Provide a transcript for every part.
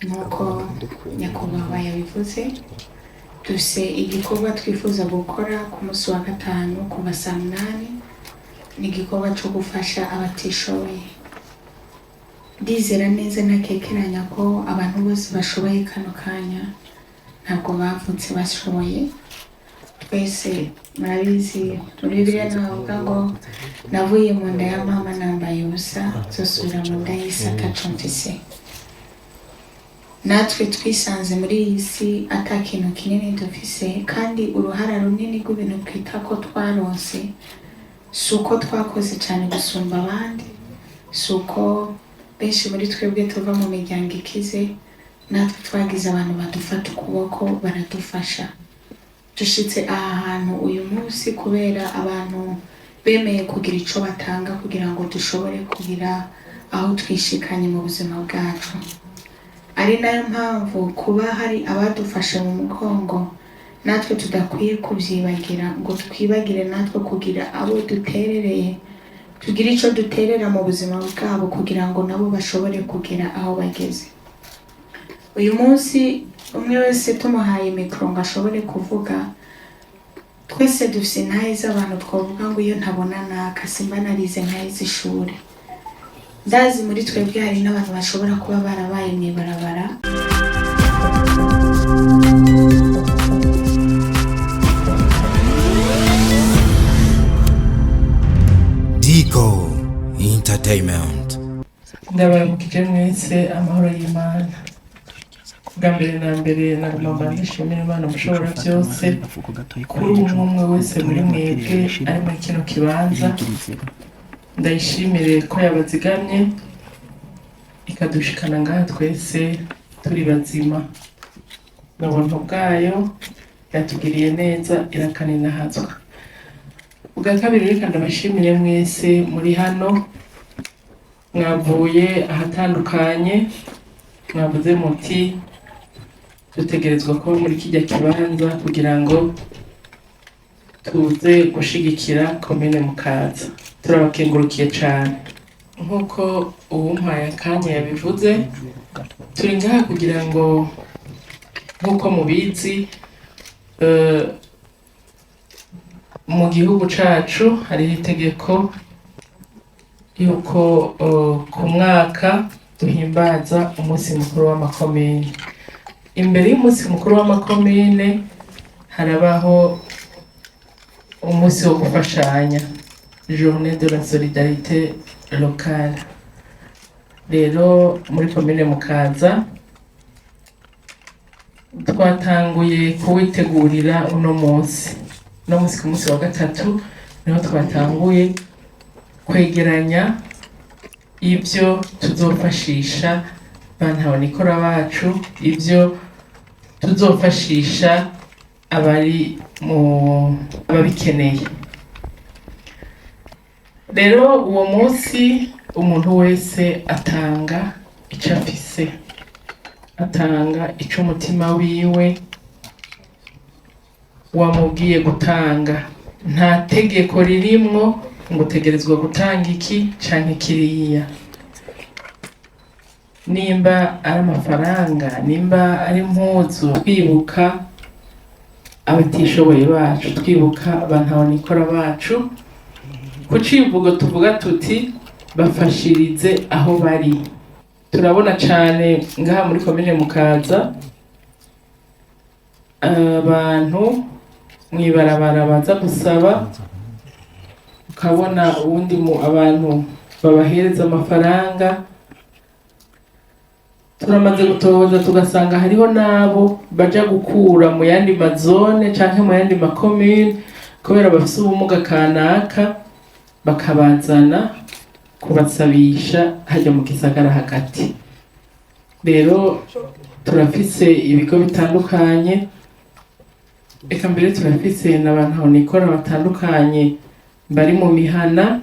nk'uko nyakubahwa yabivuze dufise igikorwa twifuza gukora ku munsi wa gatanu kuva saa 8 ni igikorwa cyo gufasha abatishoboye. Ndizera neza ntakekeranya ko abantu bose bashoboye kano kanya ntabwo bavutse bashoboye. Twese murabizi muri Bibiliya navuga ngo navuye mu nda ya mama nambaye ubusa zosubira mu nda y'isi atacumbise. Natwe twisanze muri iyi si ata kintu kinini dufise, kandi uruhara runini rw'ibintu twita ko twaronse si uko twakoze cyane gusumba abandi, si uko benshi muri twebwe tuva mu miryango ikize. Natwe twagize abantu badufata ukuboko baradufasha. Dushitse aha hantu uyu munsi kubera abantu bemeye kugira ico batanga kugira ngo dushobore kugira aho twishikanye mu buzima bwacu. Ari nayo mpamvu kuba hari abadufasha mu mugongo natwe tudakwiye kubyibagira ngo twibagire natwe kugira abo duterereye, tugira ico duterera mu buzima bwabo kugira ngo nabo bashobore kugera aho bageze. Uyu munsi umwe wese tumuhaye mikro ngo ashobore kuvuga. Twese dufise intahe z'abantu twavuga ngo iyo ntabona naka simba narize ntahe z'ishure. Ndazi muri twebwe hari n'abantu bashobora kuba barabaye mw'ibarabara. Dico Entertainment. Ndabaramukije mwese amahoro y'Imana. Bwa mbere na mbere nagomba ndishimira Imana mushobora byose kuri umwe wese muri mwebwe ari muri kino kibanza. Ndayishimire ko yabazigamye ikadushikana ngaha twese turi bazima. N'ubuntu bwayo yatugiriye neza irakaninahazwa. Ubwa kabiri reka ndabashimire mwese muri hano, mwavuye ahatandukanye, mwavuze muti dutegerezwa kuba muri kijya kibanza kugira ngo tuze gushigikira komine Mukaza. Turabakengurukiye cyane. Nk'uko uwumpaye akanya yabivuze, turi ngaha kugira ngo nk'uko mubizi mu gihugu cacu hari itegeko yuko ku mwaka duhimbaza umunsi mukuru w'amakomine. Imbere y'umunsi mukuru w'amakomine harabaho umunsi wo gufashanya, Journée de la Solidarité Locale. Rero muri komine Mukaza twatanguye kuwitegurira uno munsi ku munsi wa gatatu niho twatanguye kwegeranya ibyo tuzofashisha bantabonikora bacu, ibyo tuzofashisha ababikeneye. Rero uwo munsi umuntu wese atanga icyo afise, atanga icyo umutima wiwe wamubwiye gutanga. Nta tegeko ririmwo ngo utegerezwa gutanga iki canke kiriya. Nimba ari amafaranga, nimba ari impuzu, twibuka abatishoboye bacu, twibuka bantabonikora bacu. Ku civugo tuvuga tuti bafashirize aho bari. Turabona cyane ngaha muri komine Mukaza abantu mwibarabara baza gusaba, ukabona ubundi abantu babahereza amafaranga. Turamaze gutohoza tugasanga hariho nabo baja gukura mu yandi mazone canke mu yandi makomine kubera bafise ubumuga kanaka, bakabazana kubasabisha hajya mu gisagara hagati. Rero turafise ibigo bitandukanye, eka mbere turafise n'abantabonikora batandukanye bari mu mihana,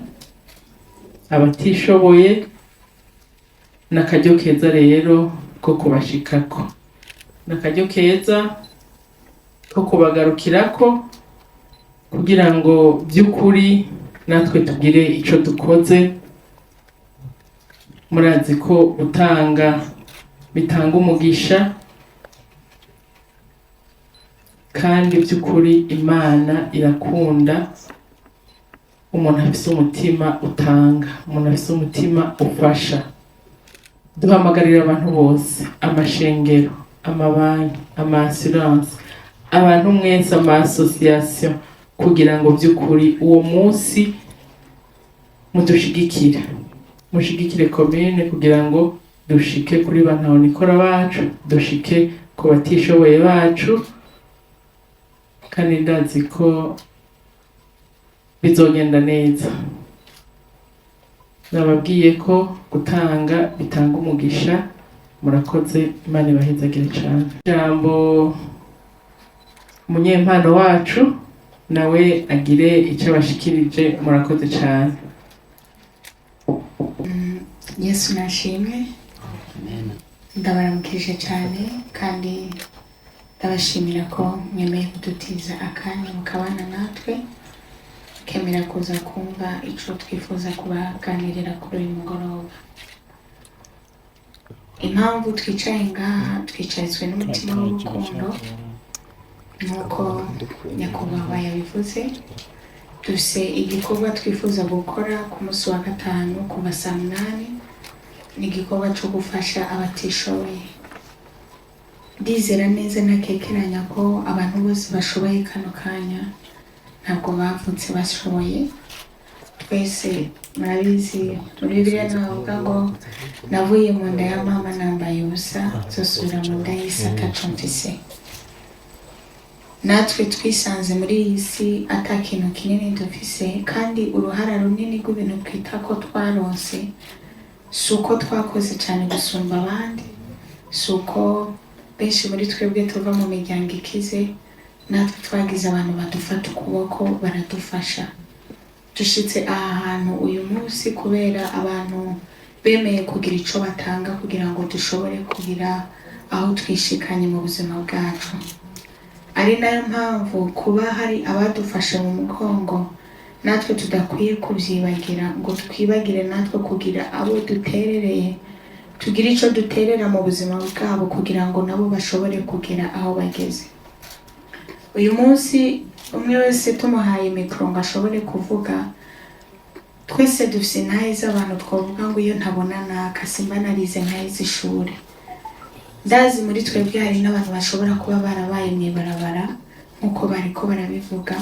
abatishoboye. N'akaryo keza rero ko kubashikako, n'akaryo keza ko kubagarukirako kugira ngo by'ukuri natwe tugire ico dukoze. Murazi ko utanga bitanga umugisha kandi by'ukuri Imana irakunda umuntu afise umutima utanga, umuntu afise umutima ufasha. Duhamagarira abantu bose, amashengero, amabanki, ama-assurance, abantu mwese, ama-association, kugira ngo by'ukuri uwo munsi mudushigikire, mushigikire commune kugira ngo dushike kuri bantahonikora bacu, dushike ku batishoboye bacu, kandi ndazi ko bizogenda neza. Nababwiye ko gutanga bitanga umugisha. Murakoze, Imana ibahezagire cyane. Jambo umunyempano wacu nawe agire icyo bashikirije. Murakoze cyane. Yesu nashimwe. Ndabaramukije cyane kandi ndabashimira ko mwemeye kudutiza akanya mukabana natwe, kemera kuza kumva ico twifuza kubaganirira kuri uyu mugoroba. Impamvu twicaye ngaha, twicayitswe n'umutima w'urukundo nk'uko nyakubahwa yabivuze. Dufise igikorwa twifuza gukora ku munsi wa gatanu kuva saa 8. Ni igikorwa cyo gufasha abatishoboye. Ndizera neza nakekeranya ko abantu bose bashoboye kano kanya, ntabwo bavutse bashoboye. Twese murabizi muri Bibiliya navuga ngo navuye mu nda ya mama nambaye ubusa, nzosubira mu nda y'isi ataco mfise. Natwe twisanze muri iyi si ata kintu kinini dufise, kandi uruhara runini rw'ibintu twita ko twaronse si uko twakoze cyane gusumba abandi, si uko benshi muri twebwe tuva mu miryango ikize. Natwe twagize abantu badufata ukuboko baradufasha. Dushitse aha hantu uyu munsi kubera abantu bemeye kugira ico batanga kugira ngo dushobore kugira aho twishikanye mu buzima bwacu. Ari nayo mpamvu kuba hari abadufasha mu mugongo, natwe tudakwiye kubyibagira ngo twibagire natwe kugira abo duterereye, tugira ico duterera mu buzima bwabo kugira ngo nabo bashobore kugera aho bageze. Uyu munsi umwe wese tumuhaye mikro ngo ashobore kuvuga. Twese dufise intahe z'abantu twavuga ngo iyo ntabona naka simba narize ntahe z'ishuri. Ndazi muri twebwe hari n'abantu bashobora kuba barabaye mw'ibarabara nk'uko bariko barabivuga.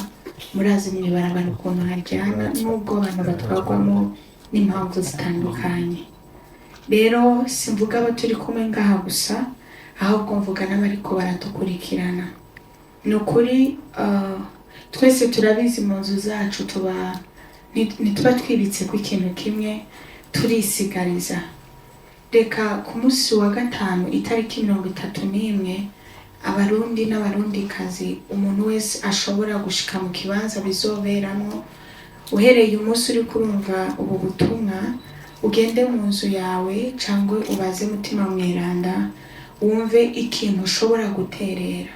Murazi mw'ibarabara ukuntu haryana, n'ubwo abantu batwagwamo n'impamvu zitandukanye. Rero simvuga abo turi kumwe ngaha gusa, ahubwo mvuga n'abariko baradukurikirana. Ni ukuri twese turabizi mu nzu zacu ntituba twibitse ku ikintu kimwe, turisigariza. Reka ku munsi wa gatanu itariki 31 abarundi n'abarundikazi, umuntu wese ashobora gushika mu kibanza bizoberamo. Uhereye umunsi uri kurumva ubu butumwa, ugende mu nzu yawe cyangwa ubaze Mutima Mweranda wumve ikintu ushobora guterera.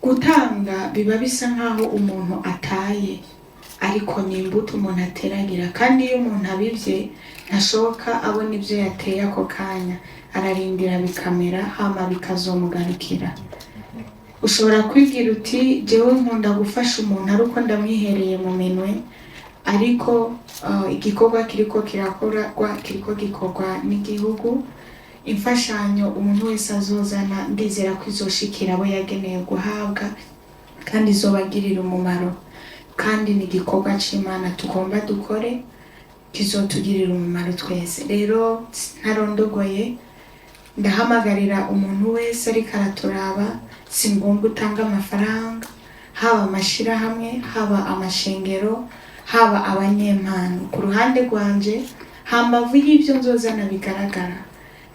Gutanga biba bisa nkaho umuntu ataye, ariko ni imbuto umuntu ateragira, kandi iyo umuntu abivye ntashoboka abona ibyo yateye ako kanya, ararindira bikamera hama bikazomugarukira. Ushobora kwibwira uti jewe nkunda gufasha umuntu ariko ndamwihereye mu minwe, ariko igikorwa kiriko gikorwa n'igihugu. Imfashanyo umuntu wese azozana ndizera ko izoshikira abo yageneye guhabwa kandi izobagirira umumaro, kandi ni igikorwa c'Imana tugomba dukore kizotugirira umumaro twese. Rero ntarondogoye, ndahamagarira umuntu wese ariko araturaba, si ngombwa utanga amafaranga, haba amashirahamwe, haba amashengero, haba abanyempano. Ku ruhande rwanje hambavu y'ivyo nzozana bigaragara,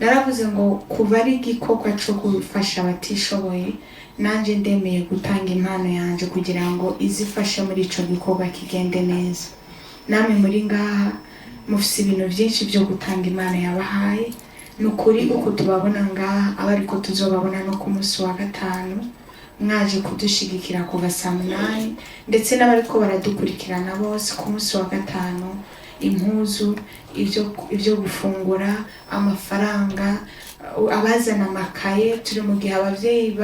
naravuze ngo kuva ari igikorwa cyo gufasha abatishoboye, nanje ndemeye gutanga impano yanje kugira ngo izifashe muri ico gikorwa kigende neza. Namwe muri ngaha mufise ibintu byinshi byo gutanga impano yabahaye. Nukuri uko tubabona ngaha abariko tuzobabona no ku munsi wa gatanu, mwaje kudushigikira kuva saa 8, ndetse n'abariko baradukurikirana bose ku munsi wa gatanu. Impuzu, ibyo gufungura, amafaranga, abazana amakaye, turi mu gihe abavyeyi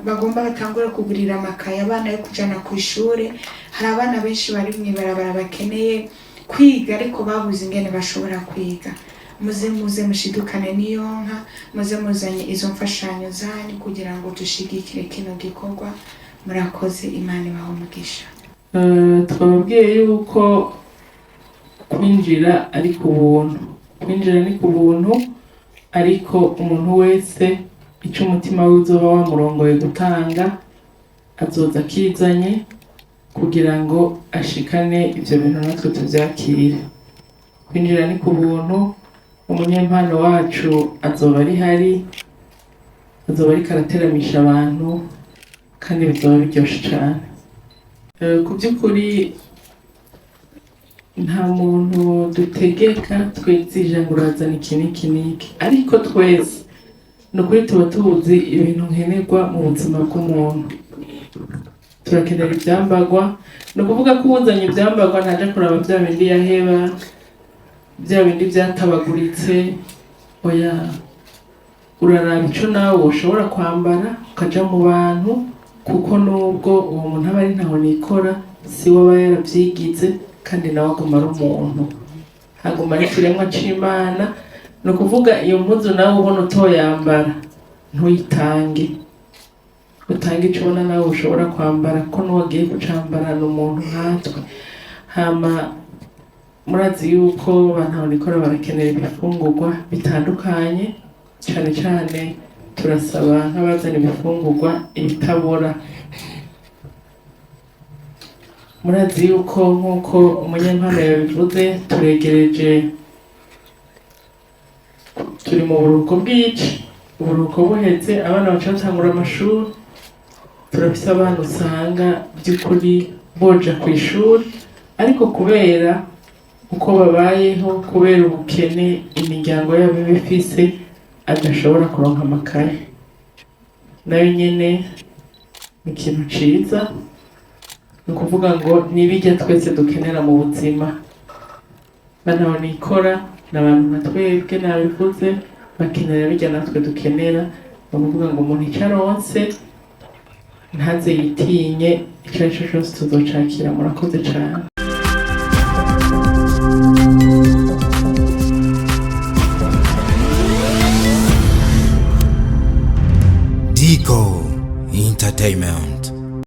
bagomba batangura kugurira amakaye abana yo kujana ku ishure. Hari abana benshi bari mw'ibarabara bakeneye kwiga ariko babuze ingene bashobora kwiga. Muze mushidukane n'iyonka, muze muzanye izo mfashanyo zanyu kugira ngo dushigikire kino gikorwa. Murakoze, Imana ibahe umugisha. Twababwiye yuko kwinjira ari ku buntu, kwinjira ni ku buntu, ariko umuntu wese icyo umutima we uzoba wamurongoye gutanga azoza akizanye kugira ngo ashikane ibyo bintu natwe tubyakire. Kwinjira ni ku buntu, umunyempano wacu azoba ari hari, azoba ariko arateramisha abantu kandi bizoba biryoshye cyane. Ku by'ukuri nta muntu dutegeka twizije ngo urazana iki n'iki n'iki, ariko twese ni ukuri tuba tuzi ibintu nkenerwa mu buzima bw'umuntu. Turakenera ibyambagwa, ni ukuvuga ko uzanye ibyambagwa ntaje kuraba bya bindi yaheba, bya bindi byatabaguritse. Oya, uraraba icyo nawe ushobora kwambara ukaja mu bantu, kuko nubwo uwo muntu aba ari ntaho nikora, si we aba yarabyigize, kandi nawe aguma ari umuntu, aguma ari ikiremwa c'Imana. Ni ukuvuga iyo mpuzu nawe ubona utoyambara ntuyitange, utange icyo ubona nawe ushobora kwambara, ko n'uwagiye kucambara ni umuntu nkatwe. Hama murazi yuko abantu nikora barakenera ibifungurwa bitandukanye, cyane cyane turasaba nk'abazana ibifungurwa ibitabora. Murazi yuko nk'uko umunyempano yabivuze, turegereje, turi mu buruhuko bw'ici, uburuhuko buheze abana baca batangura amashuri. Turafise abana usanga by'ukuri boja ku ishuri, ariko kubera uko babayeho, kubera ubukene imiryango yabo iba ifise, adashobora kuronka amakaye. Nayo nyene ni ikintu ciza, ni ukuvuga ngo nibijya twese dukenera mu buzima. Banaho nikora n'abantu nka twebwe nabivuze bakenera bijya natwe dukenera. Ni ukuvuga ngo umuntu icyo aronse ntaze yitinye, icyo ari cyo cyose tuzocakira. Murakoze cyane. Dico Entertainment.